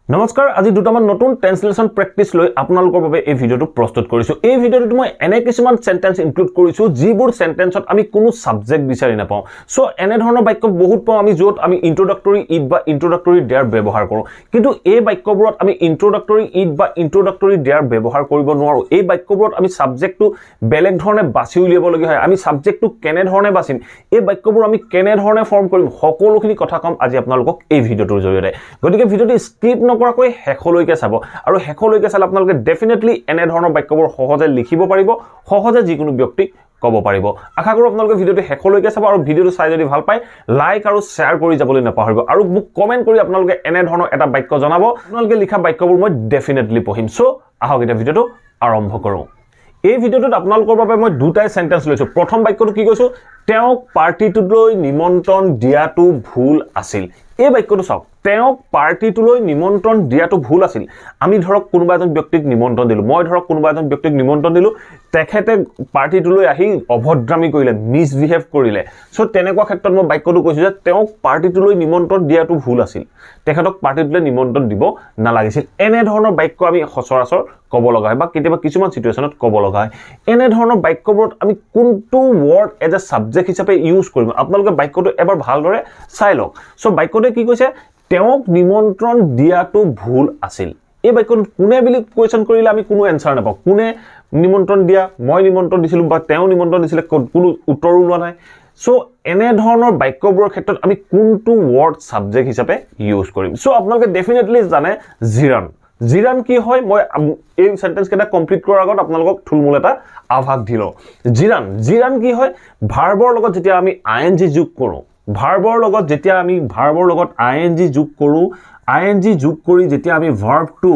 নমস্কাৰ আজি দুটামান নতুন ট্ৰান্সলেচন প্ৰেক্টিস লৈ আপোনালোকৰ বাবে এই ভিডিওটো প্ৰস্তুত কৰিছো এই ভিডিওটোত মই এনে কিছুমান সেন্টেন্স ইনক্লুড কৰিছো যিবোৰ সেন্টেন্সত আমি কোনো সাবজেক্ট বিচাৰি নাপাওঁ সো এনে ধৰণৰ বাক্য বহুত পাওঁ আমি যত আমি ইন্ট্ৰোডাক্টৰি ইট বা ইন্ট্ৰোডাক্টৰি দেয়াৰ ব্যৱহাৰ কৰো কিন্তু এই বাক্যবোৰত আমি ইন্ট্ৰোডাক্টৰি ইট বা ইন্ট্ৰোডাক্টৰি দেয়াৰ ব্যৱহাৰ কৰিব নোৱাৰো এই বাক্যবোৰত আমি সাবজেক্টটো বেলেগ ধৰণে বাছি উলিয়াব লগা হয় আমি সাবজেক্টটো কেনে ধৰণে বাছিম এই বাক্যবোৰ আমি কেনে ধৰণে ফৰ্ম কৰিম সকলোখিনি কথা কম আজি আপোনালোকক এই ভিডিওটোৰ জৰিয়তে গতিকে ভিডিওটো স্কিপ নকৰাকৈ হেখলৈকে চাব আৰু হেখলৈকে চালে আপোনালোকে ডেফিনেটলি এনে ধৰণৰ বাক্যবোৰ সহজে লিখিব পাৰিব সহজে যিকোনো ব্যক্তিক ক'ব পাৰিব আশা কৰো আপোনালোকে ভিডিওটো হেখলৈকে চাব আৰু ভিডিওটো চাই যদি ভাল পায় লাইক আৰু শেয়াৰ কৰি যাবলৈ নাপাহৰিব আৰু মোক কমেন্ট কৰি আপোনালোকে এনে ধৰণৰ এটা বাক্য জনাব আপোনালোকে লিখা বাক্যবোৰ মই ডেফিনেটলি পঢ়িম সো আহক এটা ভিডিওটো আৰম্ভ কৰো এই ভিডিওটোত আপোনালোকৰ বাবে মই দুটাই সেন্টেন্স লৈছো প্ৰথম বাক্যটো কি কৈছো তেওঁক পাৰ্টিটোলৈ নিমন্ত্ৰণ দিয়াটো ভুল আছিল এই বাক্যটো চাওক তেওঁক পাৰ্টিটোলৈ নিমন্ত্ৰণ দিয়াটো ভুল আছিল আমি ধৰক কোনোবা এজন ব্যক্তিক নিমন্ত্ৰণ দিলো মই ধৰক কোনোবা এজন ব্যক্তিক নিমন্ত্ৰণ দিলো তেখেতে পাৰ্টিটোলৈ আহি অভদ্ৰামি কৰিলে মিসবিহেভ কৰিলে সো তেনেকুৱা ক্ষেত্ৰত মই বাক্যটো কৈছো যে তেওঁক পাৰ্টিটোলৈ নিমন্ত্ৰণ দিয়াটো ভুল আছিল তেখেতক পাৰ্টিটোলৈ নিমন্ত্ৰণ দিব নালাগিছিল এনে ধৰণৰ বাক্য আমি সচৰাচৰ ক'ব লগা হয় বা কেতিয়াবা কিছুমান সিচুৱেচনত ক'ব লগা হয় এনে ধৰণৰ বাক্যবোৰত আমি কোনটো ওয়াৰ্ড এজ এ সাবজেক্ট হিচাপে ইউজ কৰিম আপোনালোকে বাক্যটো এবাৰ ভালদৰে চাই লওক সো বাক্যটো কি কৈছে তেওঁক নিমন্ত্ৰণ দিয়াটো ভুল আছিল এই বাক্যটো কোনে বুলি কোৱেশ্চন কৰিলে আমি কোনো এনসাৰ নাপাওঁ কোনে নিমন্ত্ৰণ দিয়া মই নিমন্ত্ৰণ দিছিলো বা তেওঁ নিমন্ত্ৰণ দিছিলে কোনো উত্তৰ ওলোৱা নাই সো এনে ধৰণৰ বাক্যবোৰৰ ক্ষেত্ৰত আমি কোনটো ওয়াৰ্ড সাবজেক্ট হিচাপে ইউজ কৰিম সো আপোনালোকে ডেফিনেটলি জানে জিৰান জিৰান কি হয় মই এই সেন্টেন্স কেটা কমপ্লিট কৰাৰ আগত আপোনালোকক থুলমূল এটা আভাস দিলো জিৰান কি হয় ভাৰ্বৰ লগত যেতিয়া আমি আইএনজি যোগ কৰো ভাৰ্বৰ লগত যেতিয়া আমি ভাৰ্বৰ লগত আইএনজি যোগ কৰো আইএনজি যোগ কৰি যেতিয়া আমি ভাৰ্বটো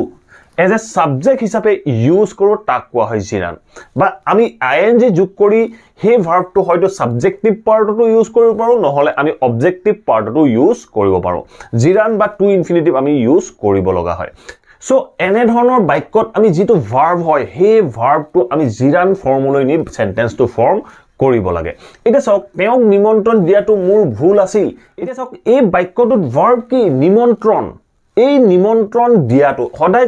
এজ এ সাবজেক্ট হিচাপে ইউজ কৰো তাক কোৱা হয় জিৰান বা আমি আইএনজি যোগ কৰি হে ভাৰ্বটো হয়তো সাবজেক্টিভ পাৰ্টটো ইউজ কৰিব পাৰো নহলে আমি অবজেক্টিভ পাৰ্টটো ইউজ কৰিব পাৰো জিৰান বা টু ইনফিনিটিভ আমি ইউজ কৰিব লগা হয় সো এনে ধৰণৰ বাক্যত আমি যেটো ভাৰ্ব হয় হে ভাৰ্বটো আমি জিৰান ফৰ্মলৈ নি সেন্টেন্সটো ফৰ্ম কৰিব লাগে এটা চাওক তেওঁক নিমন্ত্ৰণ দিয়াটো মোৰ ভুল আছিল এটা চাওক এই বাক্যটোত ভাৰ্ব কি নিমন্ত্ৰণ এই নিমন্ত্ৰণ দিয়াটো সদায়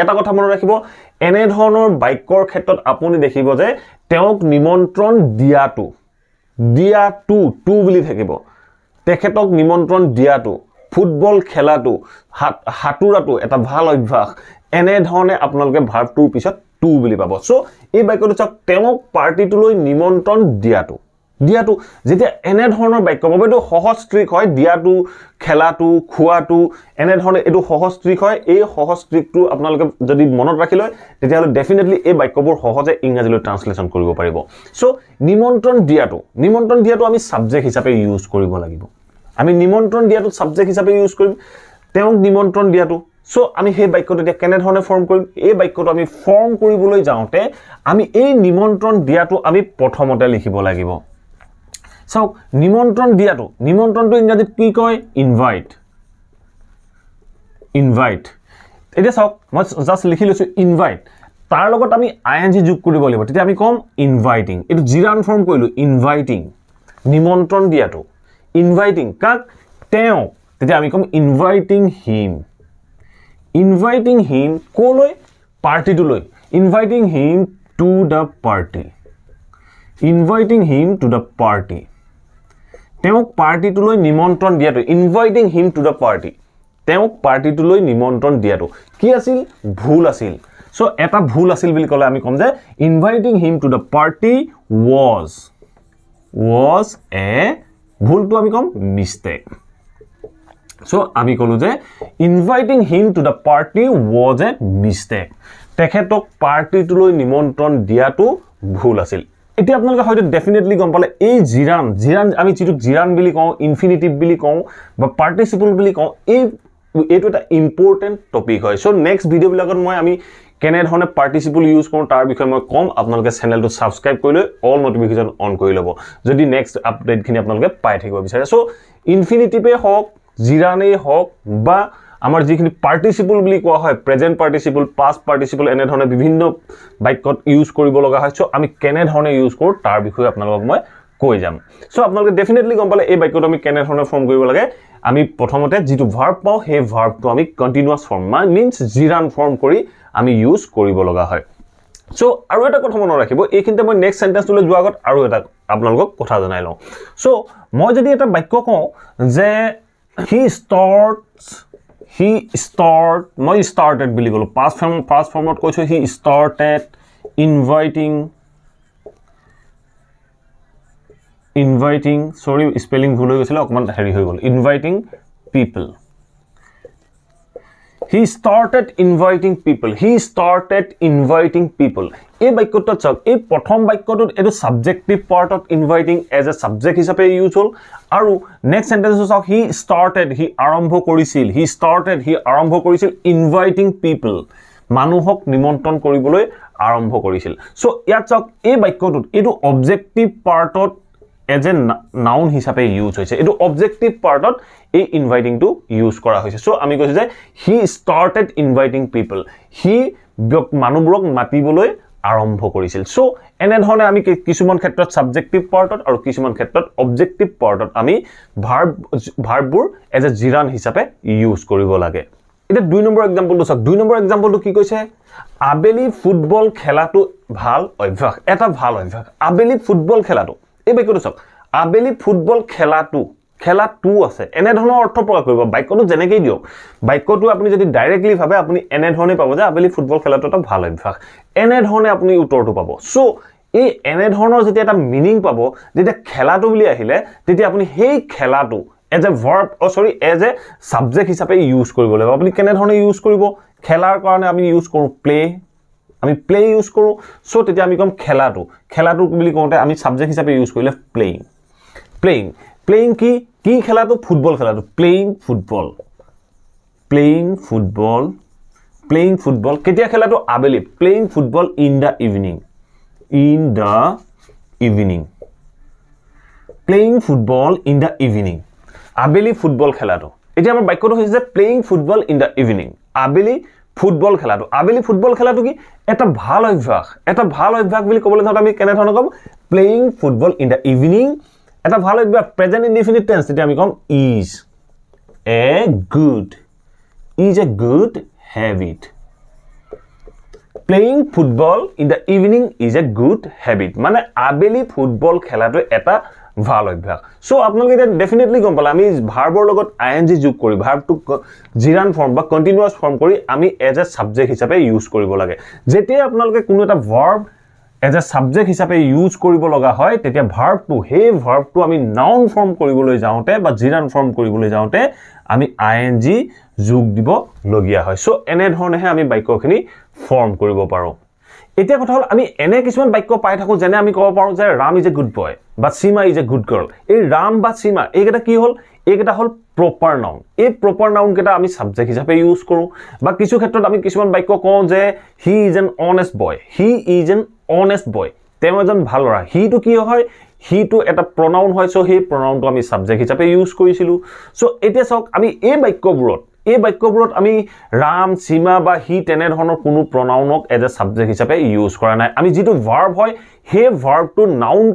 এটা কথা মনত ৰাখিব এনে ধৰণৰ বাক্যৰ ক্ষেত্ৰত আপুনি দেখিব যে তেওঁক নিমন্ত্ৰণ দিয়াটো টু বুলি থাকিব তেখেতক নিমন্ত্ৰণ দিয়াটো ফুটবল খেলাটো হাতুৰাটো এটা ভাল অভ্যাস এনে ধৰণে আপোনালোকে ভাৰ্বটোৰ পিছত টু বুলি পাব সো এই বাক্যটো চাওক তেওঁক পাৰ্টিটোলৈ নিমন্ত্ৰণ দিয়াটো যেতিয়া এনে ধৰণৰ বাক্য পাব এটো সহজ ট্ৰিক হয় দিয়াটো খেলাটো খোৱাটো এনে ধৰণে এটো সহজ ট্ৰিক হয় এই সহজ ট্ৰিকটো আপোনালোকে যদি মনত ৰাখি লয় তেতিয়াহলে ডেফিনেটলি এই বাক্যবোৰ সহজে ইংৰাজীলৈ ট্ৰান্সলেচন কৰিব পাৰিব সো নিমন্ত্ৰণ দিয়াটো আমি সাবজেক্ট হিচাপে ইউজ কৰিব লাগিব আমি নিমন্ত্ৰণ দিয়াটো সাবজেক্ট হিচাপে ইউজ কৰিম তেওঁক নিমন্ত্ৰণ দিয়াটো সো আমি হে বাক্যটো এতিয়া কেনে ধৰণে ফৰ্ম কৰিম এই বাক্যটো আমি ফৰ্ম কৰিবলৈ যাওঁতে আমি এই নিমন্ত্ৰণ দিয়াটো আমি প্ৰথমতে লিখিব লাগিব সো নিমন্ত্ৰণটো ইংৰাজীত কি কয় ইনভাইট এতিয়া চাওক মই জাস্ট লিখি লৈছো ইনভাইট তাৰ লগত আমি আইএনজি যোগ কৰিব লাগিব তেতিয়া আমি কম ইনভাইটিং এটো জিৰান ফৰ্ম কৰিলো ইনভাইটিং নিমন্ত্ৰণ দিয়াটো ইনভাইটিং কাক তেওঁ তেতিয়া আমি কম ইনভাইটিং হিম কোলৈ পাৰ্টিটোলৈ inviting him to the party তেওঁক পাৰ্টিটোলৈ নিমন্ত্ৰণ দিয়াটো inviting him to the party তেওঁক পাৰ্টিটোলৈ নিমন্ত্ৰণ দিয়াটো কি আছিল ভুল আছিল সো এটা ভুল আছিল বুলি ক'লে আমি কম যে inviting him to the party was a ভুলটো আমি কম মিস্টেক সো আমি কলো যে inviting him to the party was a mistake তেখেতক পাৰ্টিটোলৈ নিমন্ত্ৰণ দিয়াটো ভুল আছিল এতিয়া আপোনালোকে হয়তো ডেফিনেটলি গম পালে এই জিৰান আমি যেটো জিৰান বুলি কওঁ ইনফিনিটিভ বুলি কওঁ বা পাৰ্টিসিপল বুলি কওঁ এইটো এটা ইম্পৰ্টেন্ট টপিক হয় সো নেক্সট ভিডিও বিলাকত মই আমি কেনে ধৰণে পাৰ্টিসিপল ইউজ কৰোঁ তাৰ বিষয়ে মই কম আপোনালোকে চেনেলটো সাবস্ক্ৰাইব কৰি লৈ অল নটিফিকেশন অন কৰি ল'ব যদি নেক্সট আপডেট খিনি আপোনালোকে পাই থাকিব বিচাৰে সো ইনফিনিটিভে হওক জিৰানেই হওক বা আমাৰ যিখিনি পাৰ্টিসিপল বুলি কোৱা হয় প্ৰেজেন্ট পাৰ্টিসিপল পাষ্ট পাৰ্টিসিপল এনে ধৰণে বিভিন্ন বাক্যত ইউজ কৰিব লগা হয় সো আমি কেনে ধৰণে ইউজ কৰোঁ তাৰ বিষয়ে আপোনালোকক মই কৈ যাম সো আপোনালোকে ডেফিনেটলি গম পালে এই বাক্যটো আমি কেনে ধৰণে ফৰ্ম কৰিব লাগে আমি প্ৰথমতে যেটো ভাৰ্ব পাও হে ভাৰ্বটো আমি কন্টিনিউয়াস ফৰ্ম মিন্স জিৰান ফৰ্ম কৰি আমি ইউজ কৰিব লগা হয় সো আৰু এটা কথা মনত ৰাখিব এইখিনতে মই নেক্সট সেন্টেন্সটো যোৱাৰ আগত আৰু এটা আপোনালোকক কথা জনাই লওঁ সো মই যদি এটা বাক্য কওঁ যে he started বুলি গলো past formত কৈছো he started inviting sorry spelling ভুল হৈ গৈছিল অকমান হেৰি হৈ গল inviting people he started inviting people এই বাক্যটো চাওক এই প্ৰথম বাক্যটোত এটো সাবজেক্টিভ পাৰ্টত inviting as a subject হিচাপে ইউজ হল আৰু নেক্সট সেন্টেন্সটো চাওক he আৰম্ভ কৰিছিল inviting people মানুহক নিমন্ত্ৰণ কৰিবলৈ আৰম্ভ কৰিছিল সো ইয়াত চাওক এই বাক্যটোত এটো অবজেক্টিভ পাৰ্টত as a noun হিচাপে ইউজ হৈছে এটো অবজেক্টিভ পাৰ্টত এই ইনভাইটিং টু ইউজ কৰা হৈছে সো আমি কৈছো যে he started inviting people he মানুহবোৰক মাতিবলৈ আৰম্ভ কৰিছিল সো এনে ধৰণে আমি কিছুমান ক্ষেত্ৰত সাবজেক্টিভ পাৰ্টত আৰু কিছুমান ক্ষেত্ৰত অবজেক্টিভ পাৰ্টত আমি ভাৰ্ববোৰ as a জিৰান হিচাপে ইউজ কৰিব লাগে এটা 2 নম্বৰ एग्जांपलটো চাওক 2 নম্বৰ एग्जांपलটো কি কৈছে আবেলি ফুটবল খেলাটো ভাল অভ্যাস এটা ভাল অভ্যাস আবেলি ফুটবল খেলাটো এই বাক্যটো চাওক আবেলি ফুটবল খেলাটো আছে এনে ধৰণৰ অৰ্থ প্ৰকাশ কৰিব বাক্যটো জেনেকৈ দিও বাক্যটো আপুনি যদি ডাইৰেক্টলি ভাবে আপুনি এনে ধৰণে পাব যে আবেলি ফুটবল খেলাটো এটা ভাল অভ্যাস এনে ধৰণে আপুনি উত্তৰটো পাব সো এই এনে ধৰণৰ যেতিয়া এটা মিনিং পাব যেতিয়া খেলাটো বুলি আহিলে তেতিয়া আপুনি সেই খেলাটো as a verb as a subject হিচাপে ইউজ কৰিব লাগিব আপুনি কেনে ধৰণে ইউজ কৰিব খেলাৰ কাৰণে আমি ইউজ কৰো প্লে আমি প্লে ইউজ কৰো সো তেতিয়া আমি কম খেলাটো বুলি কওঁতে আমি সাবজেক্ট হিচাপে ইউজ কৰিলে প্লেইং কি খেলাটো ফুটবল খেলাটো প্লেইং ফুটবল কেতিয়া খেলাটো আবেলি playing football in the evening playing football in the evening আবেলি ফুটবল খেলাটো এতিয়া আমাৰ বাক্যটো হৈছে যে playing football in the evening আবেলি ফুটবল খেলাটো কি এটা ভাল অভ্যাস বুলি ক'বলৈ যাওঁতে আমি কেনে ধৰণৰ come playing football in the evening এটা ভাল অভ্যাস প্ৰেজেন্ট ইনডিফিনিট টেন্স তেতিয়া আমি কম is a good habit playing football in the evening is a good habit মানে আবেলি ফুটবল খেলাটো এটা ভাল অভ্যাস সো আপোনালোকে এটা ডেফিনেটলি গম পালে আমি ভাৰ্বৰ লগত ing যোগ কৰি ভাৰ্বটো জিৰান ফৰ্ম বা কন্টিনিউয়াস ফৰ্ম কৰি আমি এজ এ সাবজেক্ট হিচাপে ইউজ কৰিব লাগে যেতিয়া আপোনালোকে কোনো এটা ভাৰ্ব as a subject হিচাপে ইউজ কৰিব লগা হয় তেতিয়া ভাৰ্বটো আমি নাউন ফৰ্ম কৰিবলৈ যাওঁতে বা জিৰান ফৰ্ম কৰিবলৈ যাওঁতে আমি ing যোগ দিব লগিয়া হয় সো এনে ধৰণেহে আমি বাক্যখিনি ফৰ্ম কৰিব পাৰো এতিয়া কথা হল আমি এনে কিছুমান বাক্য পাই থাকো যেনে আমি ক'ব পাৰো যে Ram is a good boy বা সীমা ইজ এ গুড গাৰ্ল এই ৰাম বা সীমা এইকেইটা কি হল এইকেইটা হল প্ৰপাৰ নাউন এই প্ৰপাৰ নাউন কেইটা আমি সাবজেক্ট হিচাপে ইউজ কৰো বা কিছু ক্ষেত্ৰত আমি কিছুমান বাক্য কওঁ যে he is an honest boy তেওঁ এজন ভাল ল'ৰা হিটো কি হয় হিটো এটা প্ৰনাউন হয় সো সেই প্ৰনাউনটো আমি সাবজেক্ট হিচাপে ইউজ কৰিছিলো সো এতিয়া চাওক আমি এই বাক্যবোৰত আমি ৰাম সীমা বা হি তেনে ধৰণৰ কোনো প্ৰনাউনক এজ এ সাবজেক্ট হিচাপে ইউজ কৰা নাই আমি যেটো ভাৰ্ব হয় হে ভাৰ্বটো নাউন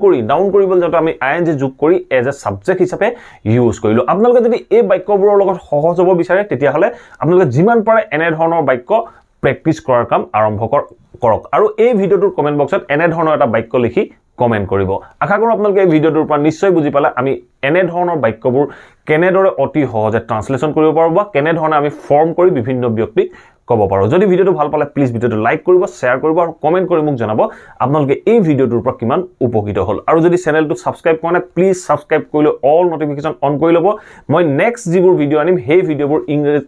কৰিবলৈ যাওঁতে আমি ing যোগ কৰি এজ এ সাবজেক্ট হিচাপে ইউজ কৰিলো আপোনালোকে যদি এই বাক্যবোৰৰ লগত সহজ হ'ব বিচাৰে তেতিয়া হলে আপোনালোকে যিমান পাৰে এনে ধৰণৰ বাক্য প্ৰেক্টিস কৰাৰ কাম আৰম্ভ কৰক আৰু এই ভিডিওটোৰ কমেন্ট বক্সত এনে ধৰণৰ এটা বাক্য লিখি কমেন্ট কৰিব আশা কৰো আপোনালোকে এই ভিডিওটোৰ পৰা নিশ্চয় বুজি পালে আমি এনে ধৰণৰ বাক্যবোৰ কেনেদৰে অতি সহজে ট্ৰান্সলেচন কৰিব পাৰো বা কেনে ধৰণে আমি ফৰ্ম কৰি বিভিন্ন ব্যক্তিক ক'ব পাৰো যদি ভিডিওটো ভাল পালে প্লিজ ভিডিওটো লাইক কৰিব শেয়াৰ কৰিব আৰু কমেন্ট কৰি মোক জনাব আপোনালোকে এই ভিডিওটোৰ পৰা কিমান উপকৃত হ'ল আৰু যদি চেনেলটো সাবস্ক্ৰাইব কৰা নাই প্লিজ সাবস্ক্ৰাইব কৰি অল নটিফিকেশন অন কৰি ল'ব মই নেক্সট যিবোৰ ভিডিও আনিম সেই ভিডিওবোৰ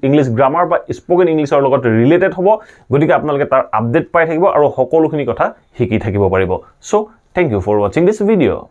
ইংলিশ গ্ৰামাৰ বা স্পোকেন ইংলিশৰ লগত ৰিলেটেড হ'ব গতিকে আপোনালোকে তাৰ আপডেট পাই থাকিব আৰু সকলোখিনি কথা শিকি থাকিব পাৰিব so thank you for watching this video